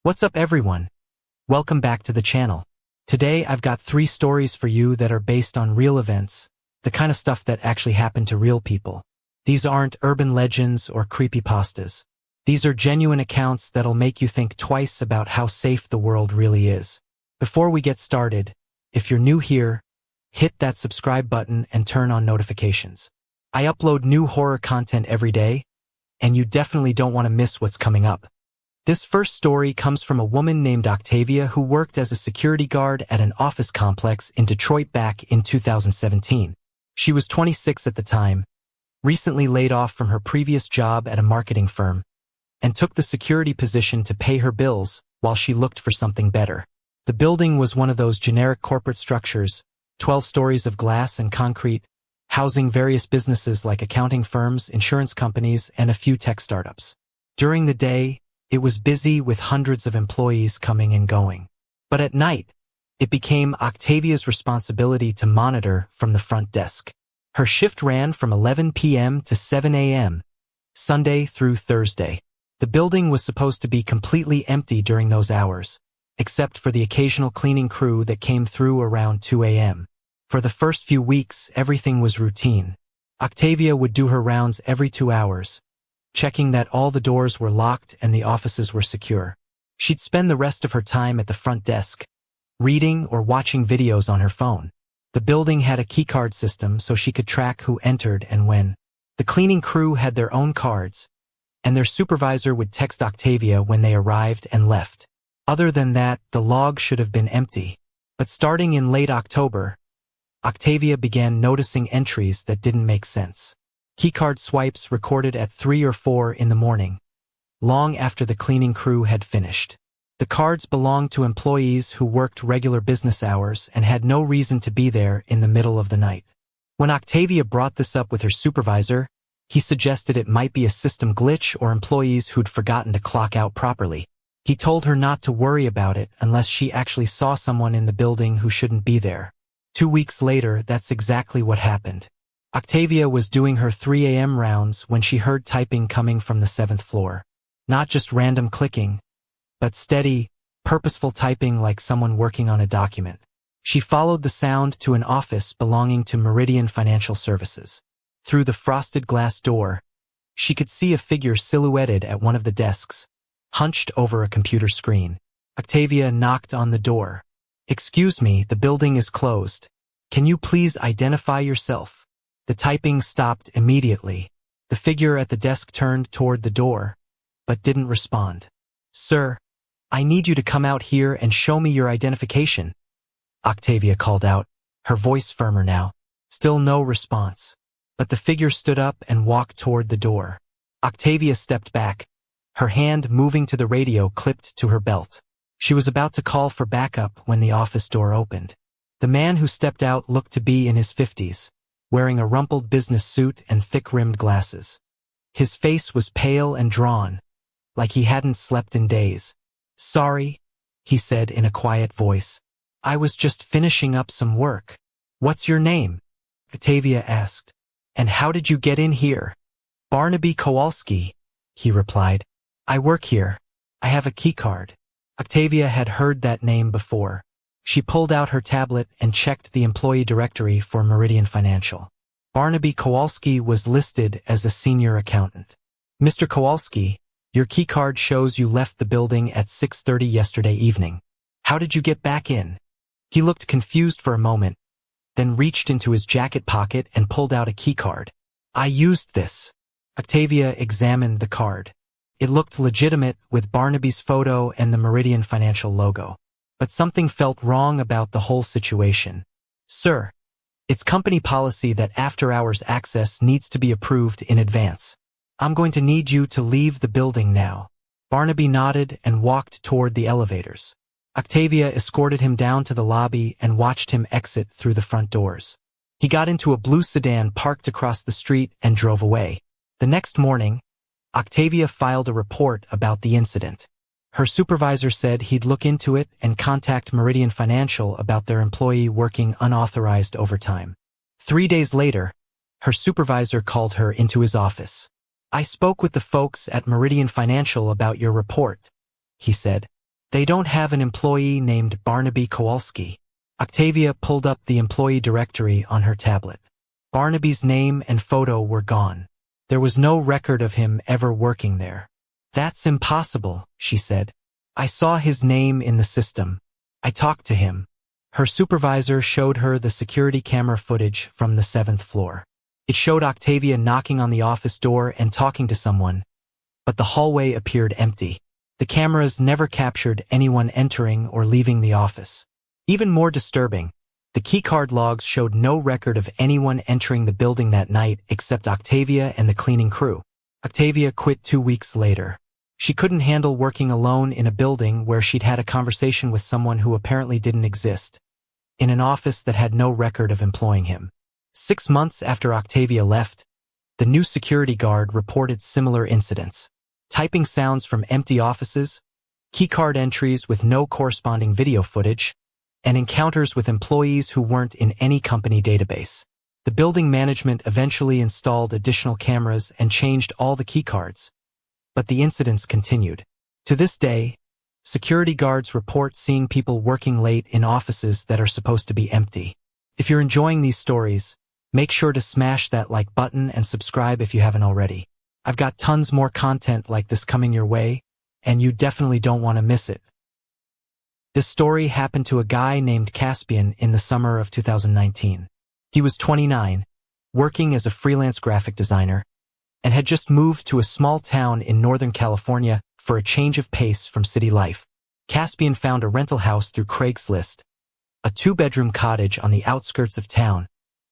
What's up everyone? Welcome back to the channel. Today I've got 3 stories for you that are based on real events, the kind of stuff that actually happened to real people. These aren't urban legends or creepypastas. These are genuine accounts that'll make you think twice about how safe the world really is. Before we get started, if you're new here, hit that subscribe button and turn on notifications. I upload new horror content every day, and you definitely don't want to miss what's coming up. This first story comes from a woman named Octavia who worked as a security guard at an office complex in Detroit back in 2017. She was 26 at the time, recently laid off from her previous job at a marketing firm, and took the security position to pay her bills while she looked for something better. The building was one of those generic corporate structures, 12 stories of glass and concrete, housing various businesses like accounting firms, insurance companies, and a few tech startups. During the day, it was busy with hundreds of employees coming and going. But at night, it became Octavia's responsibility to monitor from the front desk. Her shift ran from 11 p.m. to 7 a.m., Sunday through Thursday. The building was supposed to be completely empty during those hours, except for the occasional cleaning crew that came through around 2 a.m. For the first few weeks, everything was routine. Octavia would do her rounds every 2 hours, checking that all the doors were locked and the offices were secure. She'd spend the rest of her time at the front desk, reading or watching videos on her phone. The building had a keycard system so she could track who entered and when. The cleaning crew had their own cards, and their supervisor would text Octavia when they arrived and left. Other than that, the log should have been empty. But starting in late October, Octavia began noticing entries that didn't make sense. Keycard swipes recorded at 3 or 4 in the morning, long after the cleaning crew had finished. The cards belonged to employees who worked regular business hours and had no reason to be there in the middle of the night. When Octavia brought this up with her supervisor, he suggested it might be a system glitch or employees who'd forgotten to clock out properly. He told her not to worry about it unless she actually saw someone in the building who shouldn't be there. 2 weeks later, that's exactly what happened. Octavia was doing her 3 a.m. rounds when she heard typing coming from the 7th floor. Not just random clicking, but steady, purposeful typing like someone working on a document. She followed the sound to an office belonging to Meridian Financial Services. Through the frosted glass door, she could see a figure silhouetted at one of the desks, hunched over a computer screen. Octavia knocked on the door. "Excuse me, the building is closed. Can you please identify yourself?" The typing stopped immediately. The figure at the desk turned toward the door, but didn't respond. "Sir, I need you to come out here and show me your identification," Octavia called out, her voice firmer now. Still no response. But the figure stood up and walked toward the door. Octavia stepped back, her hand moving to the radio clipped to her belt. She was about to call for backup when the office door opened. The man who stepped out looked to be in his 50s. Wearing a rumpled business suit and thick-rimmed glasses. His face was pale and drawn, like he hadn't slept in days. "Sorry," he said in a quiet voice. "I was just finishing up some work." "What's your name?" Octavia asked. "And how did you get in here?" "Barnaby Kowalski," he replied. "I work here. I have a keycard." Octavia had heard that name before. She pulled out her tablet and checked the employee directory for Meridian Financial. Barnaby Kowalski was listed as a senior accountant. "Mr. Kowalski, your keycard shows you left the building at 6:30 yesterday evening. How did you get back in?" He looked confused for a moment, then reached into his jacket pocket and pulled out a keycard. "I used this." Octavia examined the card. It looked legitimate with Barnaby's photo and the Meridian Financial logo. But something felt wrong about the whole situation. "Sir, it's company policy that after-hours access needs to be approved in advance. I'm going to need you to leave the building now." Barnaby nodded and walked toward the elevators. Octavia escorted him down to the lobby and watched him exit through the front doors. He got into a blue sedan parked across the street and drove away. The next morning, Octavia filed a report about the incident. Her supervisor said he'd look into it and contact Meridian Financial about their employee working unauthorized overtime. 3 days later, her supervisor called her into his office. "I spoke with the folks at Meridian Financial about your report," he said. They don't have an employee named Barnaby Kowalski. Octavia pulled up the employee directory on her tablet. Barnaby's name and photo were gone. There was no record of him ever working there. That's impossible, she said. I saw his name in the system. I talked to him. Her supervisor showed her the security camera footage from the 7th floor. It showed Octavia knocking on the office door and talking to someone, but the hallway appeared empty. The cameras never captured anyone entering or leaving the office. Even more disturbing, the keycard logs showed no record of anyone entering the building that night except Octavia and the cleaning crew. Octavia quit 2 weeks later. She couldn't handle working alone in a building where she'd had a conversation with someone who apparently didn't exist, in an office that had no record of employing him. 6 months after Octavia left, the new security guard reported similar incidents. Typing sounds from empty offices, keycard entries with no corresponding video footage, and encounters with employees who weren't in any company database. The building management eventually installed additional cameras and changed all the keycards, but the incidents continued. To this day, security guards report seeing people working late in offices that are supposed to be empty. If you're enjoying these stories, make sure to smash that like button and subscribe if you haven't already. I've got tons more content like this coming your way, and you definitely don't want to miss it. This story happened to a guy named Caspian in the summer of 2019. He was 29, working as a freelance graphic designer, and had just moved to a small town in Northern California for a change of pace from city life. Caspian found a rental house through Craigslist, a 2-bedroom cottage on the outskirts of town,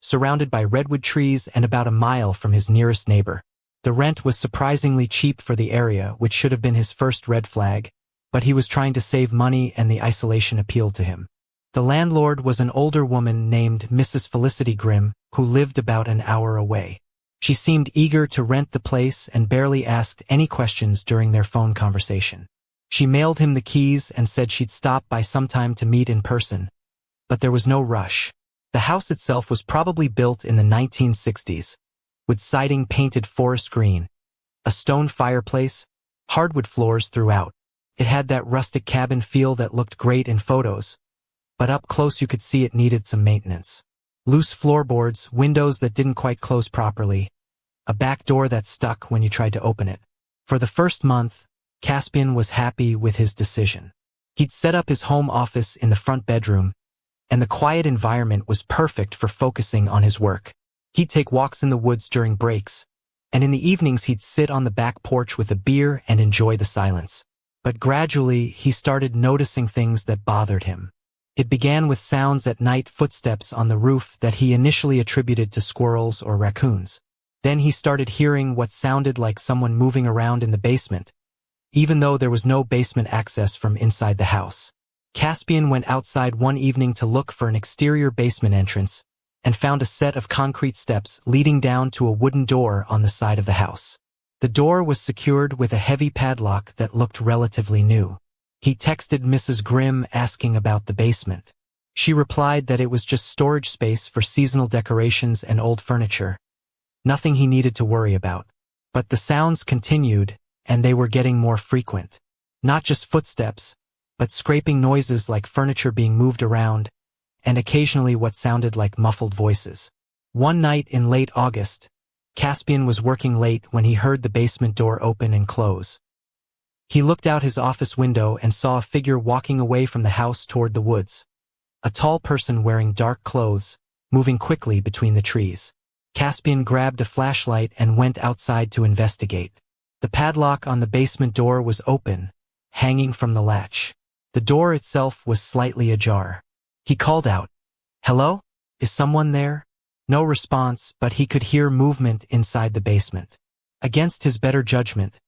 surrounded by redwood trees and about a mile from his nearest neighbor. The rent was surprisingly cheap for the area, which should have been his first red flag, but he was trying to save money and the isolation appealed to him. The landlord was an older woman named Mrs. Felicity Grimm, who lived about an hour away. She seemed eager to rent the place and barely asked any questions during their phone conversation. She mailed him the keys and said she'd stop by sometime to meet in person, but there was no rush. The house itself was probably built in the 1960s, with siding painted forest green, a stone fireplace, hardwood floors throughout. It had that rustic cabin feel that looked great in photos, but up close you could see it needed some maintenance. Loose floorboards, windows that didn't quite close properly, a back door that stuck when you tried to open it. For the first month, Caspian was happy with his decision. He'd set up his home office in the front bedroom, and the quiet environment was perfect for focusing on his work. He'd take walks in the woods during breaks, and in the evenings he'd sit on the back porch with a beer and enjoy the silence. But gradually, he started noticing things that bothered him. It began with sounds at night, footsteps on the roof that he initially attributed to squirrels or raccoons. Then he started hearing what sounded like someone moving around in the basement, even though there was no basement access from inside the house. Caspian went outside one evening to look for an exterior basement entrance and found a set of concrete steps leading down to a wooden door on the side of the house. The door was secured with a heavy padlock that looked relatively new. He texted Mrs. Grimm asking about the basement. She replied that it was just storage space for seasonal decorations and old furniture. Nothing he needed to worry about. But the sounds continued, and they were getting more frequent. Not just footsteps, but scraping noises like furniture being moved around, and occasionally what sounded like muffled voices. One night in late August, Caspian was working late when he heard the basement door open and close. He looked out his office window and saw a figure walking away from the house toward the woods. A tall person wearing dark clothes, moving quickly between the trees. Caspian grabbed a flashlight and went outside to investigate. The padlock on the basement door was open, hanging from the latch. The door itself was slightly ajar. He called out, "Hello? Is someone there?" No response, but he could hear movement inside the basement. Against his better judgment,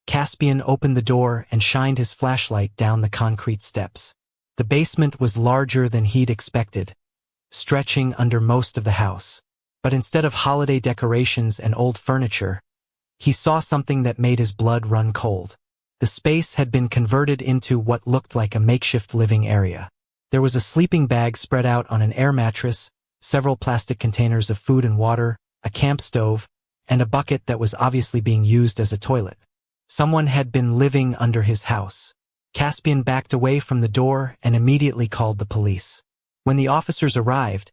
Caspian opened the door and shined his flashlight down the concrete steps. The basement was larger than he'd expected, stretching under most of the house. But instead of holiday decorations and old furniture, he saw something that made his blood run cold. The space had been converted into what looked like a makeshift living area. There was a sleeping bag spread out on an air mattress, several plastic containers of food and water, a camp stove, and a bucket that was obviously being used as a toilet. Someone had been living under his house. Caspian backed away from the door and immediately called the police. When the officers arrived,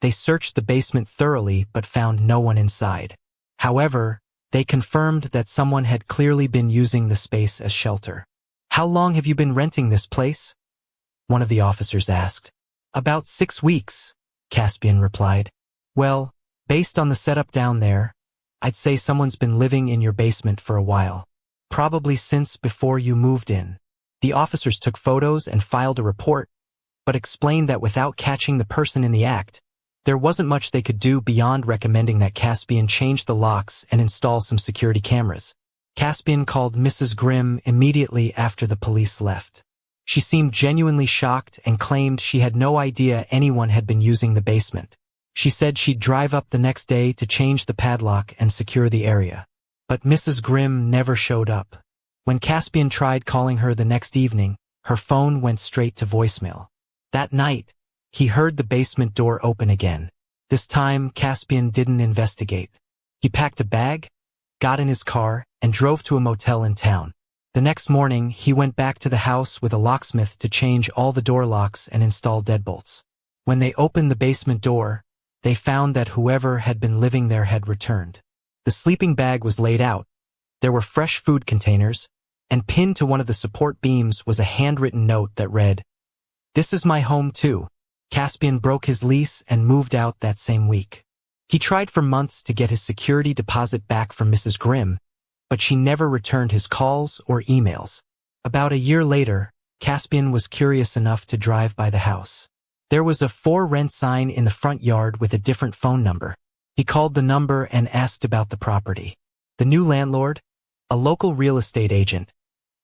they searched the basement thoroughly but found no one inside. However, they confirmed that someone had clearly been using the space as shelter. "How long have you been renting this place?" one of the officers asked. "About 6 weeks, Caspian replied. "Well, based on the setup down there, I'd say someone's been living in your basement for a while. Probably since before you moved in." The officers took photos and filed a report, but explained that without catching the person in the act, there wasn't much they could do beyond recommending that Caspian change the locks and install some security cameras. Caspian called Mrs. Grimm immediately after the police left. She seemed genuinely shocked and claimed she had no idea anyone had been using the basement. She said she'd drive up the next day to change the padlock and secure the area. But Mrs. Grimm never showed up. When Caspian tried calling her the next evening, her phone went straight to voicemail. That night, he heard the basement door open again. This time, Caspian didn't investigate. He packed a bag, got in his car, and drove to a motel in town. The next morning, he went back to the house with a locksmith to change all the door locks and install deadbolts. When they opened the basement door, they found that whoever had been living there had returned. The sleeping bag was laid out. There were fresh food containers, and pinned to one of the support beams was a handwritten note that read, "This is my home too." Caspian broke his lease and moved out that same week. He tried for months to get his security deposit back from Mrs. Grimm, but she never returned his calls or emails. About a year later, Caspian was curious enough to drive by the house. There was a "for rent" sign in the front yard with a different phone number. He called the number and asked about the property. The new landlord, a local real estate agent,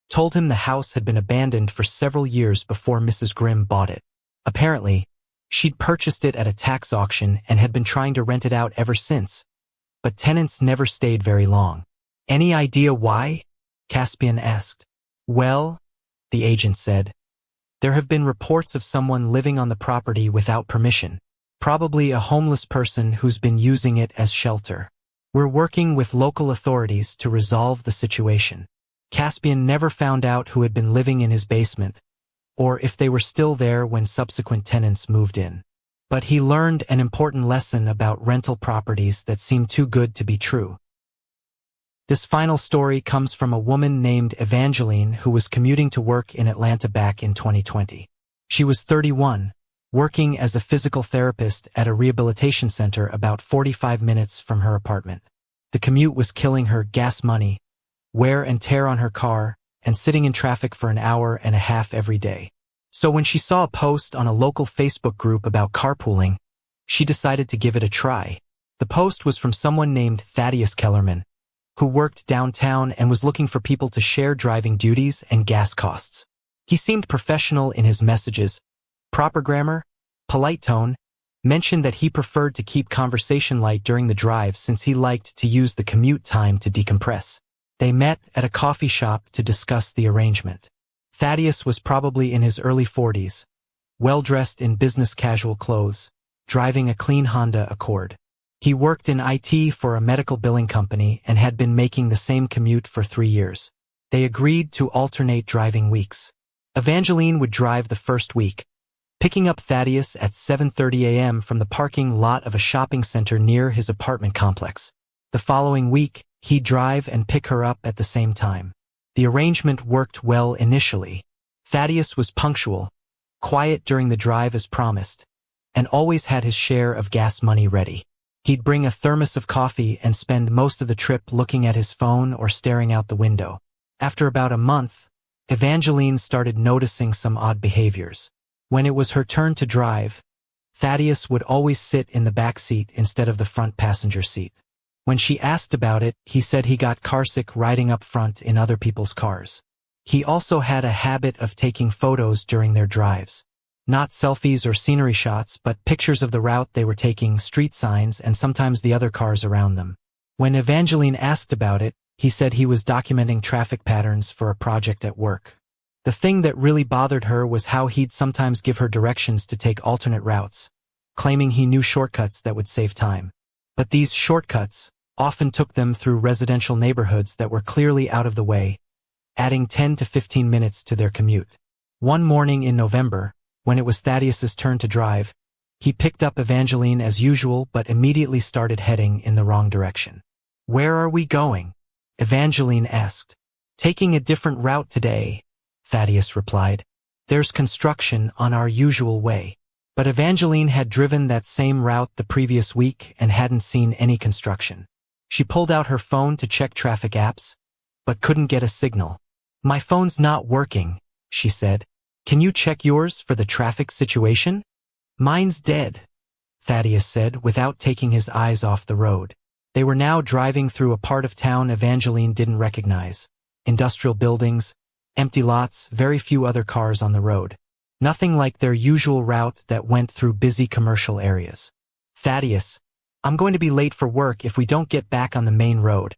told him the house had been abandoned for several years before Mrs. Grimm bought it. Apparently, she'd purchased it at a tax auction and had been trying to rent it out ever since, but tenants never stayed very long. "Any idea why?" Caspian asked. "Well," the agent said, "there have been reports of someone living on the property without permission, probably a homeless person who's been using it as shelter. We're working with local authorities to resolve the situation." Caspian never found out who had been living in his basement, or if they were still there when subsequent tenants moved in. But he learned an important lesson about rental properties that seemed too good to be true. This final story comes from a woman named Evangeline who was commuting to work in Atlanta back in 2020. She was 31, working as a physical therapist at a rehabilitation center about 45 minutes from her apartment. The commute was killing her gas money, wear and tear on her car, and sitting in traffic for an hour and a half every day. So when she saw a post on a local Facebook group about carpooling, she decided to give it a try. The post was from someone named Thaddeus Kellerman, who worked downtown and was looking for people to share driving duties and gas costs. He seemed professional in his messages, proper grammar, polite tone, mentioned that he preferred to keep conversation light during the drive since he liked to use the commute time to decompress. They met at a coffee shop to discuss the arrangement. Thaddeus was probably in his early 40s, well-dressed in business casual clothes, driving a clean Honda Accord. He worked in IT for a medical billing company and had been making the same commute for 3 years. They agreed to alternate driving weeks. Evangeline would drive the first week, picking up Thaddeus at 7:30 a.m. from the parking lot of a shopping center near his apartment complex. The following week, he'd drive and pick her up at the same time. The arrangement worked well initially. Thaddeus was punctual, quiet during the drive as promised, and always had his share of gas money ready. He'd bring a thermos of coffee and spend most of the trip looking at his phone or staring out the window. After about a month, Evangeline started noticing some odd behaviors. When it was her turn to drive, Thaddeus would always sit in the back seat instead of the front passenger seat. When she asked about it, he said he got carsick riding up front in other people's cars. He also had a habit of taking photos during their drives. Not selfies or scenery shots, but pictures of the route they were taking, street signs, and sometimes the other cars around them. When Evangeline asked about it, he said he was documenting traffic patterns for a project at work. The thing that really bothered her was how he'd sometimes give her directions to take alternate routes, claiming he knew shortcuts that would save time. But these shortcuts often took them through residential neighborhoods that were clearly out of the way, adding 10 to 15 minutes to their commute. One morning in November, when it was Thaddeus's turn to drive, he picked up Evangeline as usual but immediately started heading in the wrong direction. "Where are we going?" Evangeline asked. "Taking a different route today," Thaddeus replied. "There's construction on our usual way." But Evangeline had driven that same route the previous week and hadn't seen any construction. She pulled out her phone to check traffic apps, but couldn't get a signal. "My phone's not working," she said. "Can you check yours for the traffic situation?" "Mine's dead," Thaddeus said without taking his eyes off the road. They were now driving through a part of town Evangeline didn't recognize. Industrial buildings, empty lots, very few other cars on the road. Nothing like their usual route that went through busy commercial areas. "Thaddeus, I'm going to be late for work if we don't get back on the main road,"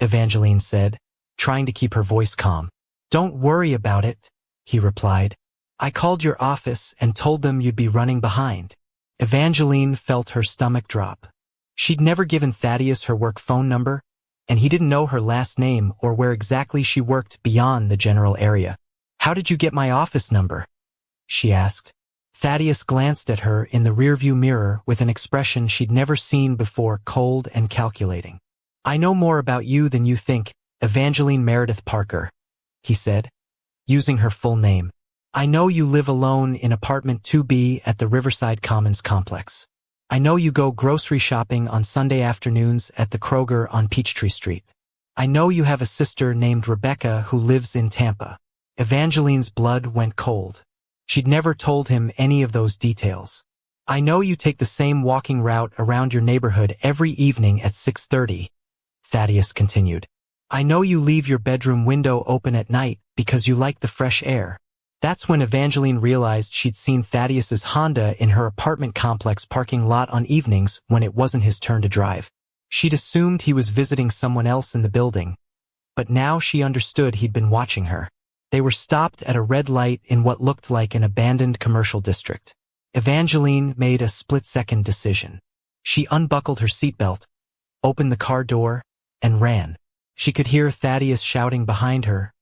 Evangeline said, trying to keep her voice calm. "Don't worry about it," he replied. "I called your office and told them you'd be running behind." Evangeline felt her stomach drop. She'd never given Thaddeus her work phone number, and he didn't know her last name or where exactly she worked beyond the general area. "How did you get my office number?" she asked. Thaddeus glanced at her in the rearview mirror with an expression she'd never seen before, cold and calculating. "I know more about you than you think, Evangeline Meredith Parker," he said, using her full name. "I know you live alone in apartment 2B at the Riverside Commons complex. I know you go grocery shopping on Sunday afternoons at the Kroger on Peachtree Street. I know you have a sister named Rebecca who lives in Tampa." Evangeline's blood went cold. She'd never told him any of those details. "I know you take the same walking route around your neighborhood every evening at 6:30, Thaddeus continued. "I know you leave your bedroom window open at night because you like the fresh air." That's when Evangeline realized she'd seen Thaddeus's Honda in her apartment complex parking lot on evenings when it wasn't his turn to drive. She'd assumed he was visiting someone else in the building, but now she understood he'd been watching her. They were stopped at a red light in what looked like an abandoned commercial district. Evangeline made a split-second decision. She unbuckled her seatbelt, opened the car door, and ran. She could hear Thaddeus shouting behind her,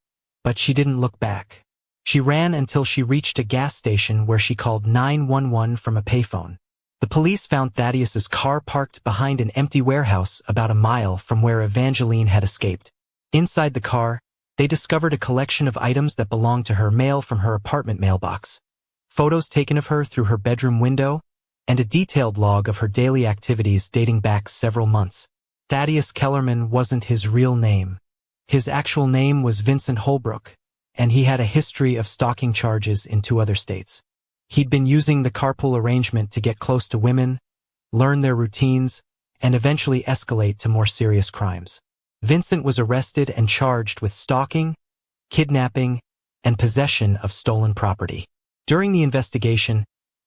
but she didn't look back. She ran until she reached a gas station where she called 911 from a payphone. The police found Thaddeus's car parked behind an empty warehouse about a mile from where Evangeline had escaped. Inside the car, they discovered a collection of items that belonged to her, mail from her apartment mailbox, photos taken of her through her bedroom window, and a detailed log of her daily activities dating back several months. Thaddeus Kellerman wasn't his real name. His actual name was Vincent Holbrook, and he had a history of stalking charges in 2 other states. He'd been using the carpool arrangement to get close to women, learn their routines, and eventually escalate to more serious crimes. Vincent was arrested and charged with stalking, kidnapping, and possession of stolen property. During the investigation,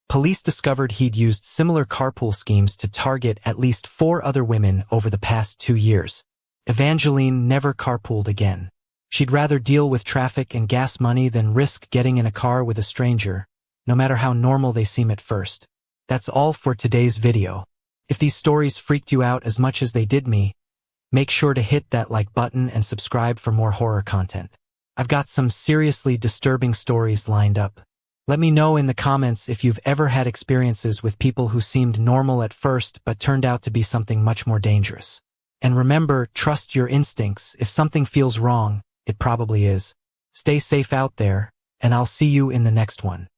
police discovered he'd used similar carpool schemes to target at least 4 other women over the past 2 years. Evangeline never carpooled again. She'd rather deal with traffic and gas money than risk getting in a car with a stranger, no matter how normal they seem at first. That's all for today's video. If these stories freaked you out as much as they did me, make sure to hit that like button and subscribe for more horror content. I've got some seriously disturbing stories lined up. Let me know in the comments if you've ever had experiences with people who seemed normal at first but turned out to be something much more dangerous. And remember, trust your instincts. If something feels wrong, it probably is. Stay safe out there, and I'll see you in the next one.